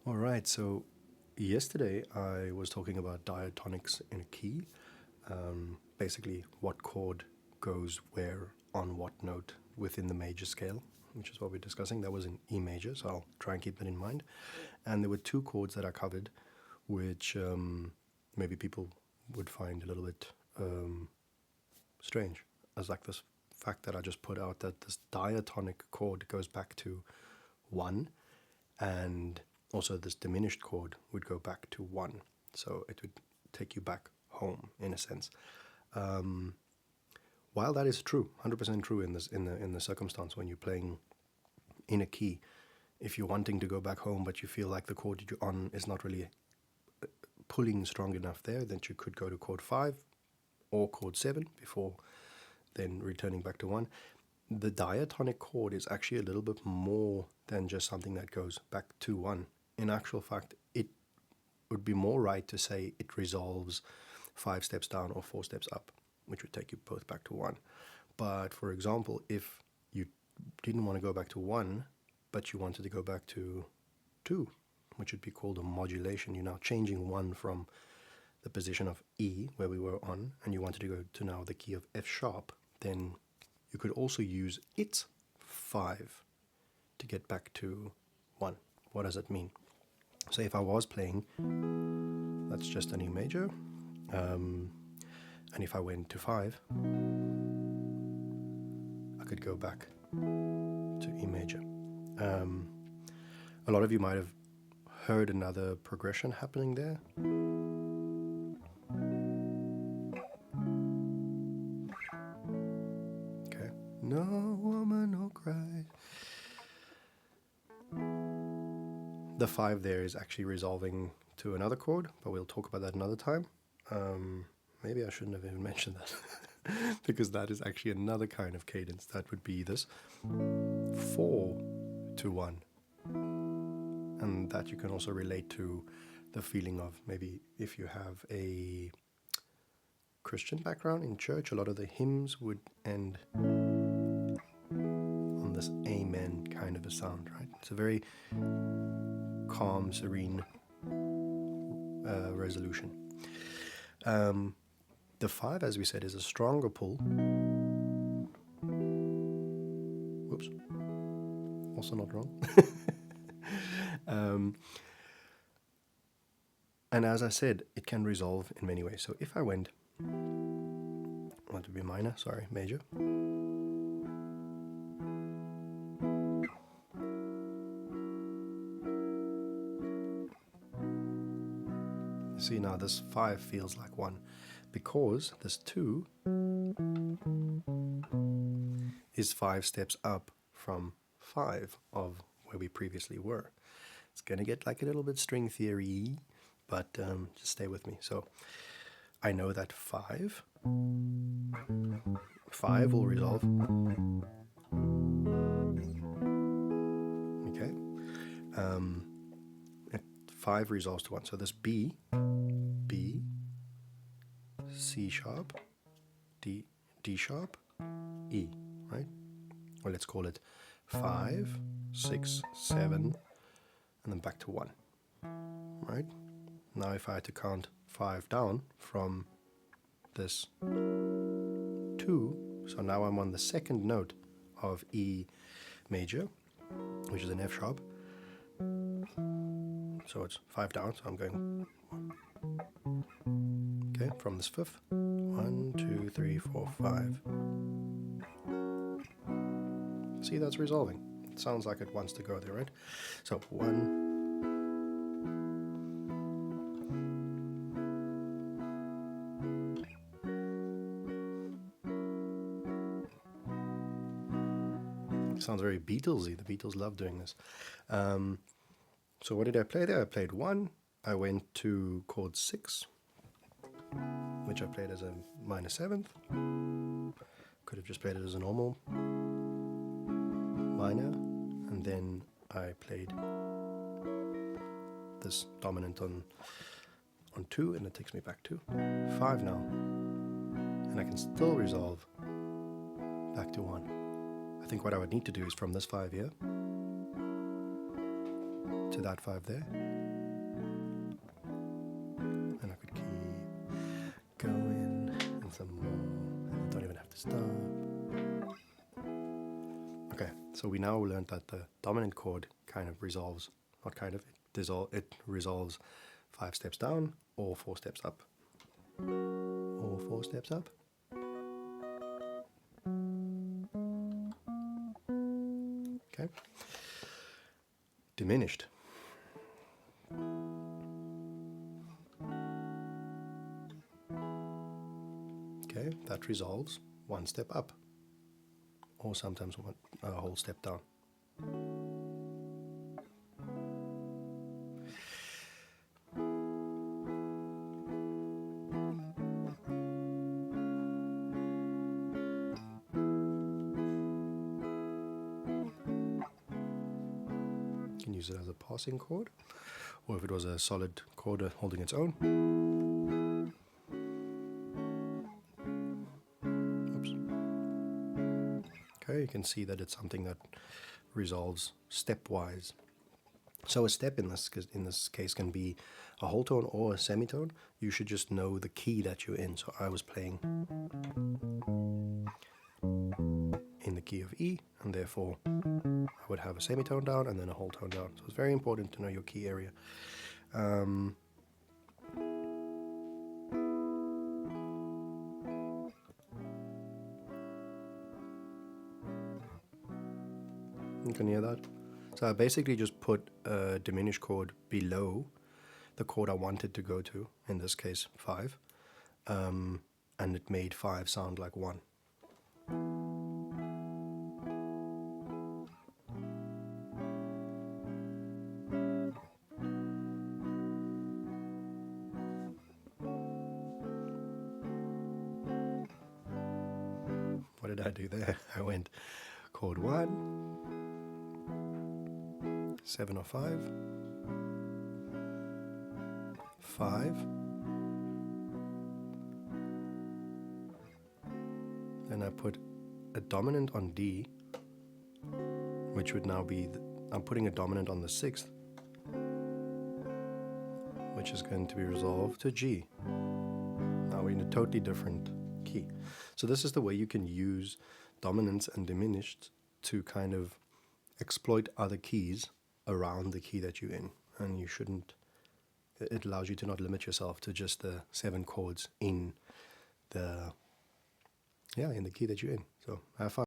All right, so yesterday I was talking about diatonics in a key, basically what chord goes where on what note within the major scale, which is what we're discussing. That was in E major, so I'll try and keep that in mind. And there were two chords that I covered, which maybe people would find a little bit strange, as like this fact that I just put out that this diatonic chord goes back to 1, and also this diminished chord would go back to 1, so it would take you back home in a sense. While that is true, 100% true in the circumstance when you're playing in a key, if you're wanting to go back home but you feel like the chord you're on is not really pulling strong enough there, then you could go to chord 5 or chord 7 before then returning back to 1. The diatonic chord is actually a little bit more than just something that goes back to 1. In actual fact, it would be more right to say it resolves 5 steps down or 4 steps up, which would take you both back to 1. But for example, if you didn't want to go back to 1, but you wanted to go back to 2, which would be called a modulation, you're now changing 1 from the position of E, where we were on, and you wanted to go to now the key of F sharp, then you could also use its 5 to get back to 1. What does it mean? So if I was playing, that's just an E major, and if I went to 5, I could go back to E major. A lot of you might have heard another progression happening there. Okay, no woman, no cry. The 5 there is actually resolving to another chord, but we'll talk about that another time. Maybe I shouldn't have even mentioned that, because that is actually another kind of cadence. That would be this 4 to 1. And that you can also relate to the feeling of maybe if you have a Christian background in church, a lot of the hymns would end on this amen kind of a sound, right? It's a very calm, serene resolution. The 5, as we said, is a stronger pull. Whoops. Also not wrong. And as I said, it can resolve in many ways. So if I went, well, to be minor, sorry, major. See, now this 5 feels like 1 because this 2 is 5 steps up from 5 of where we previously were. It's going to get like a little bit string theory, but just stay with me. So I know that 5 will resolve. Okay. 5 resolves to 1. So this B, C sharp, D sharp, E, right? Or let's call it 5, 6, 7, and then back to 1, right? Now if I had to count 5 down from this 2, so now I'm on the second note of E major, which is an F sharp. So it's 5 down, so I'm going, okay, from this 5th. 1, 2, 3, 4, 5. See, that's resolving. It sounds like it wants to go there, right? So 1. Sounds very Beatlesy. The Beatles love doing this. So what did I play there? I played 1. I went to chord 6, which I played as a minor 7th. Could have just played it as a normal minor, and then I played this dominant on 2, and it takes me back to 5 now, and I can still resolve back to 1. I think what I would need to do is from this 5 here to that 5 there, stop. Okay, so we now learned that the dominant chord kind of resolves, not kind of, it resolves 5 steps down or 4 steps up. Or 4 steps up. Okay. Diminished. Okay, that resolves 1 step up, or sometimes a whole step down. You can use it as a passing chord, or if it was a solid chord holding its own. Okay, you can see that it's something that resolves stepwise. So a step in this case can be a whole tone or a semitone. You should just know the key that you're in. So I was playing in the key of E, and therefore I would have a semitone down and then a whole tone down. So it's very important to know your key area. You can hear that? So I basically just put a diminished chord below the chord I wanted to go to, in this case 5, and it made 5 sound like 1. What did I do there? I went chord 1, 7 or 5, 5, then I put a dominant on D, which would now be, I'm putting a dominant on the 6th, which is going to be resolved to G. Now we're in a totally different key. So this is the way you can use dominants and diminished to kind of exploit other keys around the key that you're in. And you shouldn't, it allows you to not limit yourself to just the 7 chords in the key that you're in. So have fun.